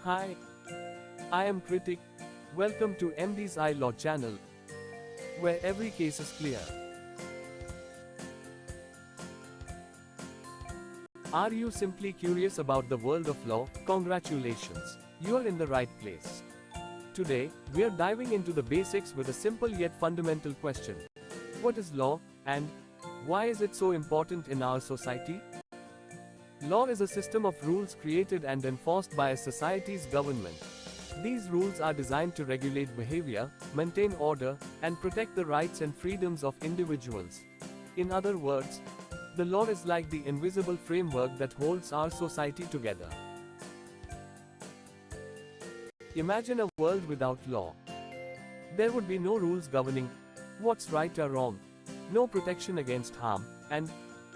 Hi, I am Kritik. Welcome to MD's I Law channel, where every case is clear. Are you simply curious about the world of law? Congratulations, you are in the right place. Today, we are diving into the basics with a simple yet fundamental question. What is law, and why is it so important in our society? Law is a system of rules created and enforced by a society's government. These rules are designed to regulate behavior, maintain order, and protect the rights and freedoms of individuals. In other words, the law is like the invisible framework that holds our society together. Imagine a world without law. There would be no rules governing what's right or wrong, no protection against harm, and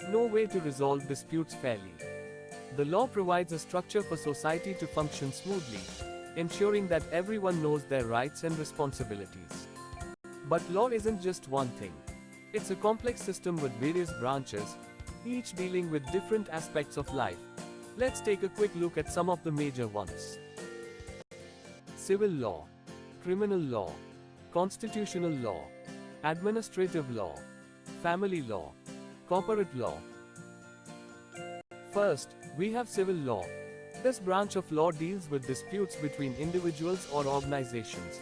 no way to resolve disputes fairly. The law provides a structure for society to function smoothly, ensuring that everyone knows their rights and responsibilities. But law isn't just one thing. It's a complex system with various branches, each dealing with different aspects of life. Let's take a quick look at some of the major ones. Civil law, criminal law, constitutional law, administrative law, family law, corporate law. First, we have civil law. This branch of law deals with disputes between individuals or organizations.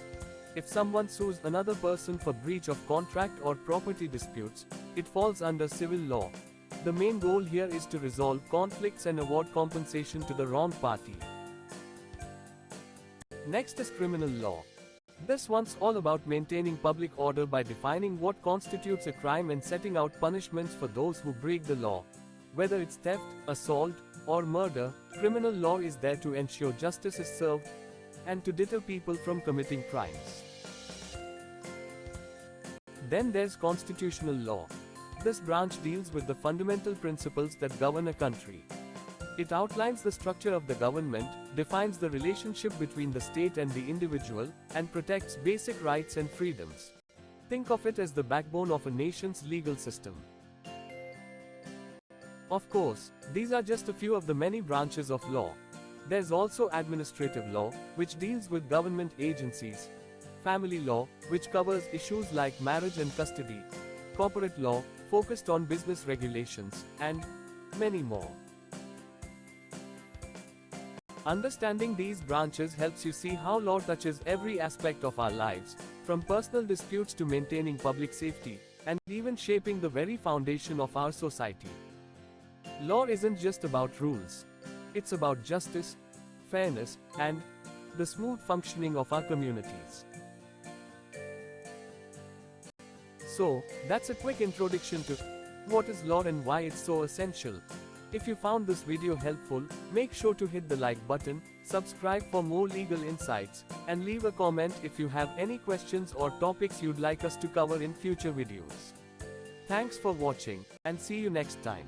If someone sues another person for breach of contract or property disputes, it falls under civil law. The main goal here is to resolve conflicts and award compensation to the wronged party. Next is criminal law. This one's all about maintaining public order by defining what constitutes a crime and setting out punishments for those who break the law. Whether it's theft, assault, or murder, criminal law is there to ensure justice is served and to deter people from committing crimes. Then there's constitutional law. This branch deals with the fundamental principles that govern a country. It outlines the structure of the government, defines the relationship between the state and the individual, and protects basic rights and freedoms. Think of it as the backbone of a nation's legal system. Of course, these are just a few of the many branches of law. There's also administrative law, which deals with government agencies, family law, which covers issues like marriage and custody, corporate law, focused on business regulations, and many more. Understanding these branches helps you see how law touches every aspect of our lives, from personal disputes to maintaining public safety, and even shaping the very foundation of our society. Law isn't just about rules. It's about justice, fairness, and the smooth functioning of our communities. So, that's a quick introduction to what is law and why it's so essential. If you found this video helpful, make sure to hit the like button, subscribe for more legal insights, and leave a comment if you have any questions or topics you'd like us to cover in future videos. Thanks for watching, and see you next time.